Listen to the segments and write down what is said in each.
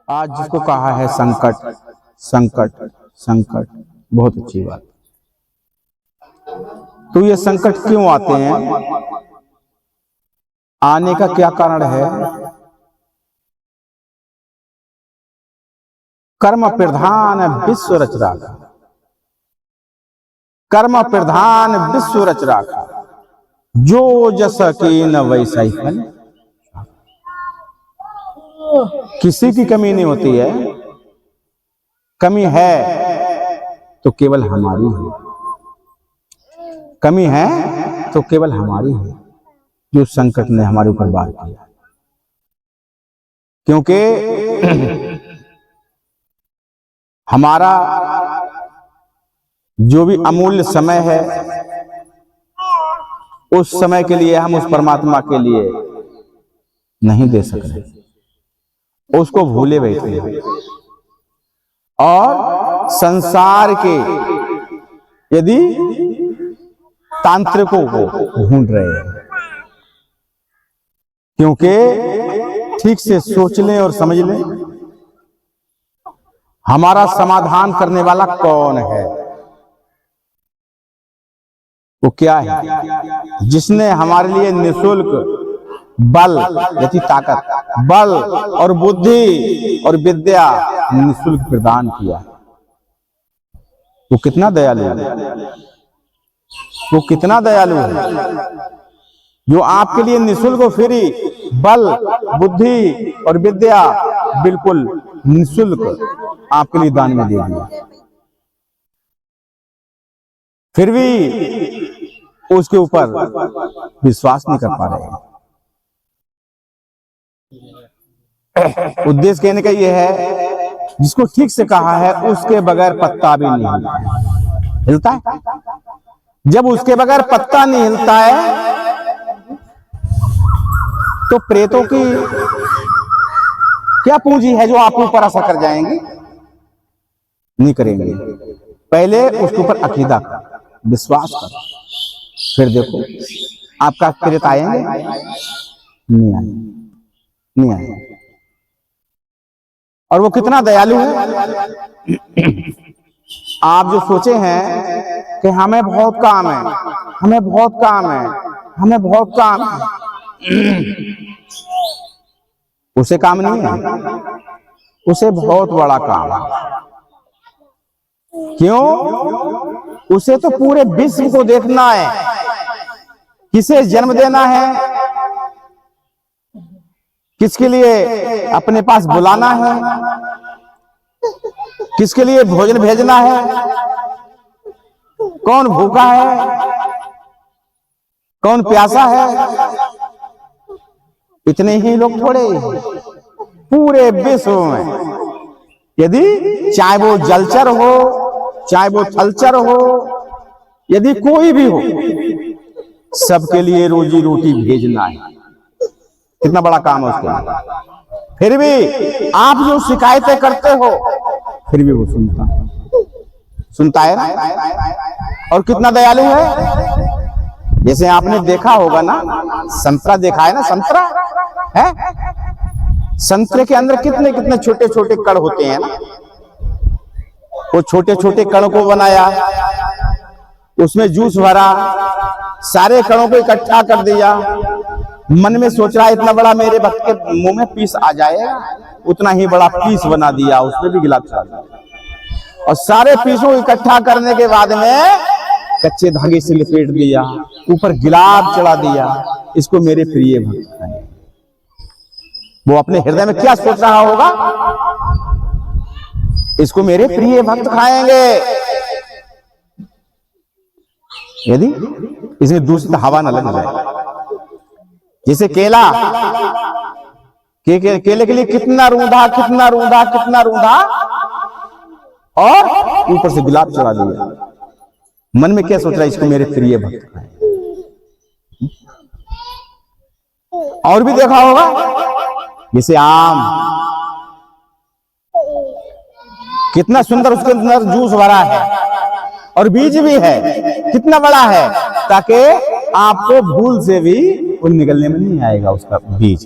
आज जिसको कहा है संकट संकट संकट, बहुत अच्छी बात। तो ये संकट क्यों आते हैं, आने का क्या कारण है? कर्म प्रधान विश्व रच राखा, कर्म प्रधान विश्व रच राखा, जो जस की न वैसा ही फल। किसी की कमी नहीं होती है, कमी है तो केवल हमारी है, कमी है तो केवल हमारी है, जो संकट ने हमारे ऊपर वार किया। क्योंकि हमारा जो भी अमूल्य समय है, उस समय के लिए हम उस परमात्मा के लिए नहीं दे सक रहे, उसको भूले बैठे हैं और संसार के यदि तांत्रिकों को ढूंढ रहे हैं। क्योंकि ठीक से सोच लें और समझ लें, हमारा समाधान करने वाला कौन है? वो क्या है? जिसने हमारे लिए निःशुल्क बल यानी ताकत, बल और बुद्धि और विद्या निःशुल्क प्रदान किया। वो कितना दयालु है, वो कितना दयालु है, जो आपके लिए निःशुल्क फ्री बल बुद्धि और विद्या बिल्कुल निःशुल्क आपके लिए दान में दे दिया। फिर भी उसके ऊपर विश्वास नहीं कर पा रहे हैं। उद्देश्य कहने का यह है, जिसको ठीक से कहा है उसके बगैर पत्ता भी नहीं हिलता है। जब उसके बगैर पत्ता नहीं हिलता है तो प्रेतों की क्या पूंजी है जो आपके ऊपर असर कर जाएंगे? नहीं करेंगे। पहले उसके ऊपर अकीदा कर, विश्वास कर, फिर देखो आपका प्रेत आएंगे? नहीं आएंगे, नहीं आएंगे। और वो कितना दयालु है। आप जो सोचे हैं कि हमें बहुत काम है, हमें बहुत काम है, हमें बहुत काम है, उसे काम नहीं है, उसे बहुत बड़ा काम है। क्यों? उसे तो पूरे विश्व को देखना है, किसे जन्म देना है, किसके लिए अपने पास बुलाना है, किसके लिए भोजन भेजना है, कौन भूखा है, कौन प्यासा है। इतने ही लोग थोड़े पूरे विश्व में, यदि चाहे वो जलचर हो चाहे वो थलचर हो, यदि कोई भी हो, सबके लिए रोजी रोटी भेजना है। कितना बड़ा काम है उसके। फिर भी आप जो शिकायतें करते हो, फिर भी वो सुनता है ना। और कितना दयालु है। जैसे आपने देखा होगा ना, संतरा देखा है ना, संतरा है, संतरे के अंदर कितने कितने छोटे छोटे कण होते हैं ना। वो छोटे छोटे कणों को बनाया, उसमें जूस भरा, सारे कणों को इकट्ठा कर दिया। मन में सोच रहा है इतना बड़ा मेरे भक्त के मुंह में पीस आ जाएगा, उतना ही बड़ा पीस बना दिया, उसमें भी गिलास चढ़ा दिया। और सारे पीसों इकट्ठा करने के बाद में कच्चे धागे से लपेट दिया, ऊपर गिलास चढ़ा दिया, इसको मेरे प्रिय भक्त हैं। वो अपने हृदय में क्या सोच रहा होगा? इसको मेरे प्रिय भक्त खाएंगे। यदि इसमें दूषित हवा न लग जाए। जैसे केला, केले के लिए कितना रूंधा कितना रूंधा कितना रूंधा, और ऊपर से गुलाब चढ़ा दिया। मन में क्या सोच रहा है? इसको मेरे प्रिय भक्त खाएं। और भी देखा होगा, जैसे आम, कितना सुंदर उसके अंदर जूस भरा है और बीज भी है, कितना बड़ा है, ताकि आपको भूल से भी वो निकलने में नहीं आएगा उसका बीज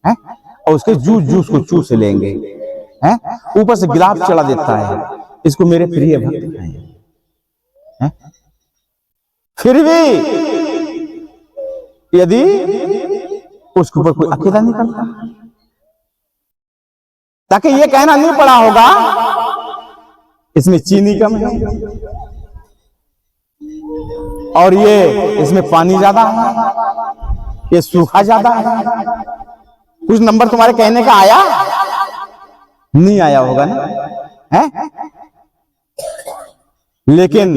है। और उसके जूस को चूस लेंगे। हैं, ऊपर से गिलास चढ़ा देता है, इसको मेरे प्रिय भक्त हैं। फिर भी यदि उसके ऊपर कोई अकेला नहीं करता, ताकि ये कहना नहीं पड़ा होगा इसमें चीनी कम है और ये इसमें पानी ज्यादा है, ये सूखा ज्यादा है। कुछ नंबर तुम्हारे कहने का आया नहीं आया होगा ना, है? लेकिन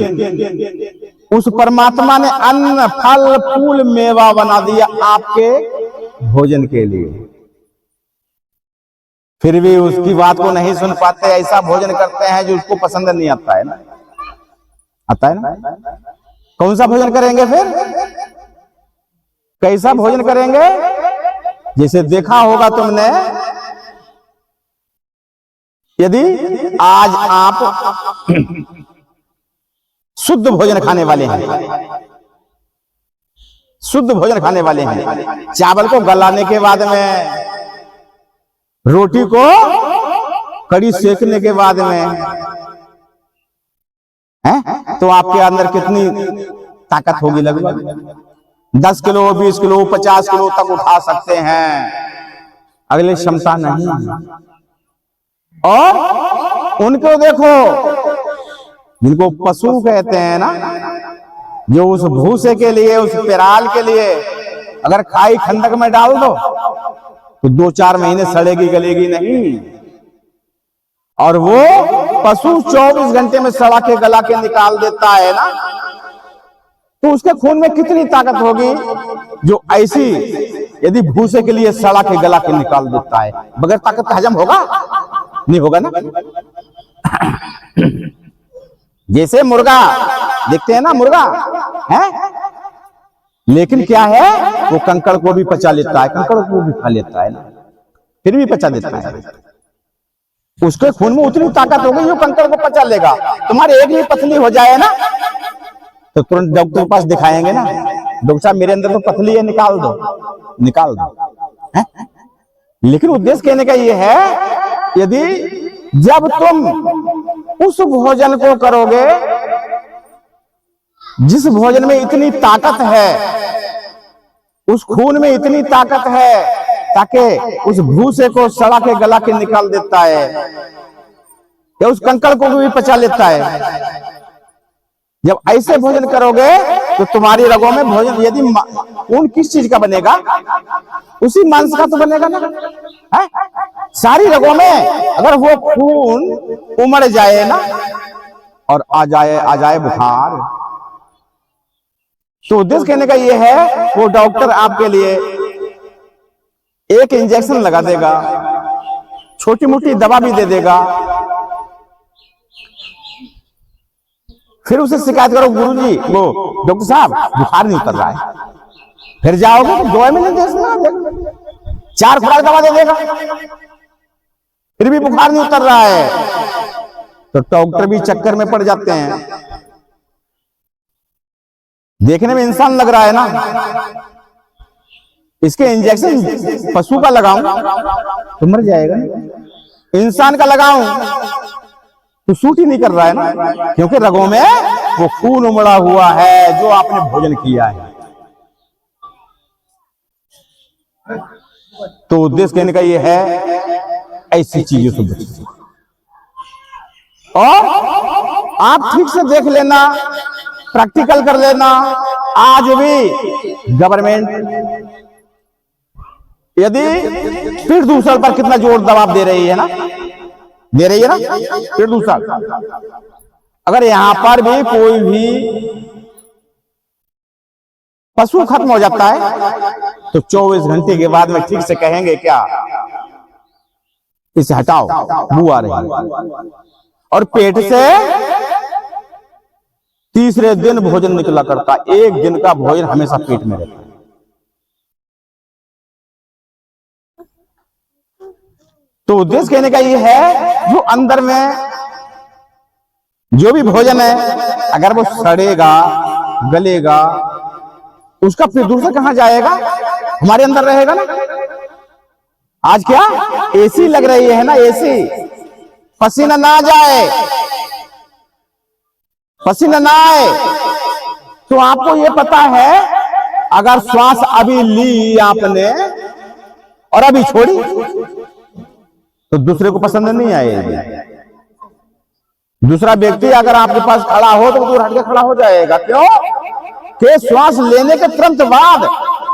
उस परमात्मा ने अन्न फल फूल मेवा बना दिया आपके भोजन के लिए, फिर भी उसकी बात को नहीं सुन पाते, ऐसा भोजन करते हैं जो उसको पसंद नहीं आता है ना, आता है ना। कौन सा भोजन करेंगे फिर, कैसा भोजन करेंगे? जैसे देखा होगा तुमने, यदि आज आप शुद्ध भोजन खाने वाले हैं, शुद्ध भोजन खाने वाले हैं, चावल को गलाने के बाद में, रोटी को कड़ी सेकने के बाद में, हैं, तो आपके अंदर कितनी ताकत होगी? लगभग 10 किलो 20 किलो 50 किलो तक उठा सकते हैं, अगले क्षमता नहीं। और उनको देखो जिनको पशु कहते हैं ना, जो उस भूसे के लिए, उस पेराल के लिए अगर खाई खंडक में डाल दो तो 2-4 महीने सड़ेगी गलेगी नहीं, और वो पशु 24 घंटे में सड़ा के गला के निकाल देता है ना, तो उसके खून में कितनी ताकत होगी जो ऐसी यदि भूसे के लिए सड़ा के गला के निकाल देता है। बगैर ताकत का हजम होगा? नहीं होगा ना। जैसे मुर्गा देखते हैं ना, मुर्गा है, लेकिन क्या है, वो कंकड़ को भी पचा लेता है, कंकड़ को भी खा लेता है ना, फिर भी पचा देता है। उसके खून में उतनी ताकत होगी जो कंकड़ को पचा लेगा। तुम्हारी एक ही पतली हो जाए ना तो तुरंत डॉक्टर के पास दिखाएंगे ना, डॉक्टर साहब मेरे अंदर तो पतली है, निकाल दो, निकाल दो, है? लेकिन उद्देश्य कहने का यह है, यदि जब तुम उस भोजन को करोगे जिस भोजन में इतनी ताकत है, उस खून में इतनी ताकत है, ताकि उस भूसे को सड़ा के गला के निकाल देता है या उस कंकड़ को भी पचा लेता है। जब ऐसे भोजन करोगे तो तुम्हारी रगों में भोजन, यदि खून किस चीज का बनेगा, उसी मांस का तो बनेगा ना, है? सारी रगों में अगर वो खून उमड़ जाए ना और आ जाए बुखार, तो उद्देश्य कहने का ये है, वो डॉक्टर आपके लिए एक इंजेक्शन लगा देगा, छोटी मोटी दवा भी दे देगा, फिर उसे शिकायत करो, गुरुजी वो डॉक्टर साहब बुखार नहीं उतर रहा है, फिर जाओगे तो 2 महीने देगा, 4 खुराक दवा दे देगा, फिर भी बुखार नहीं उतर रहा है, तो डॉक्टर भी चक्कर में पड़ जाते हैं। देखने में इंसान लग रहा है ना, इसके इंजेक्शन पशु का लगाऊं तो मर जाएगा, इंसान का लगाऊं तो सूट ही नहीं कर रहा है ना, क्योंकि रगों में वो खून उमड़ा हुआ है जो आपने भोजन किया है। तो उद्देश्य कहने का ये है, ऐसी चीजों से बचिए। और आप ठीक से देख लेना, प्रैक्टिकल कर लेना। आज भी गवर्नमेंट यदि पीठ दूसरे पर कितना जोर दबाव दे रही है ना, दे रही है ना, पीठ दूसरा। अगर यहां पर भी कोई भी पशु खत्म हो जाता है तो 24 घंटे के बाद में ठीक से कहेंगे क्या, इसे हटाओ, बू आ रही। और पेट से तीसरे दिन भोजन निकला करता, एक दिन का भोजन हमेशा पेट में रहता है। तो उद्देश्य कहने का यह है, जो अंदर में जो भी भोजन है अगर वो सड़ेगा गलेगा, उसका प्रदूषण कहां जाएगा, हमारे अंदर रहेगा ना। आज क्या एसी लग रही है ना, एसी पसीना ना जाए, पसीना ना आए, तो आपको ये पता है अगर श्वास अभी ली आपने और अभी छोड़ी तो दूसरे को पसंद नहीं आएगी। दूसरा व्यक्ति अगर आपके पास खड़ा हो तो दूर हटके खड़ा हो जाएगा। क्यों? कि श्वास लेने के तुरंत बाद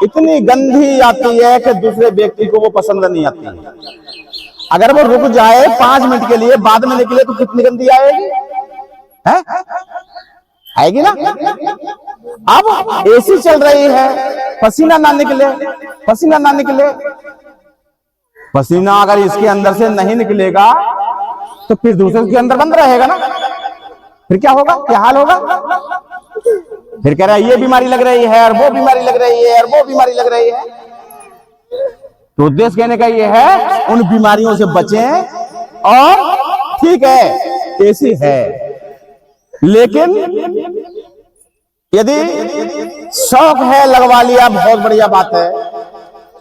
इतनी गंधी आती है कि दूसरे व्यक्ति को वो पसंद नहीं आती है। अगर वो रुक जाए 5 मिनट के लिए, बाद में निकले तो कितनी गंदी आएगी, है? आएगी ना। अब एसी चल रही है, पसीना ना निकले, पसीना ना निकले, पसीना अगर इसके अंदर से नहीं निकलेगा तो फिर दूसरे के अंदर बंद रहेगा ना। फिर क्या होगा, क्या हाल होगा? फिर कह रहा है ये बीमारी लग रही है और वो बीमारी लग रही है और वो बीमारी लग रही है। तो उद्देश्य कहने का ये है उन बीमारियों से बचें। और ठीक है एसी है, लेकिन यदि शौक है लगवा लिया, बहुत बढ़िया बात है,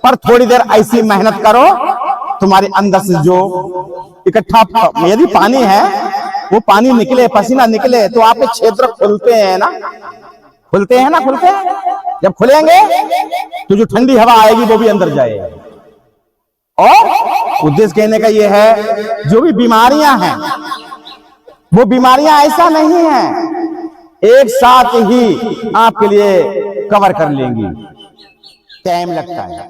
पर थोड़ी देर ऐसी मेहनत करो तुम्हारे अंदर से जो इकट्ठा, यदि पानी है वो पानी निकले, पसीना निकले तो आपके क्षेत्र खुलते हैं ना, खुलते हैं ना, खुलते हैं। जब खुलेंगे तो जो ठंडी हवा आएगी वो भी अंदर जाएगी। और उद्देश्य कहने का ये है जो भी बीमारियां हैं वो बीमारियां ऐसा नहीं है एक साथ ही आपके लिए कवर कर लेंगी, टाइम लगता है।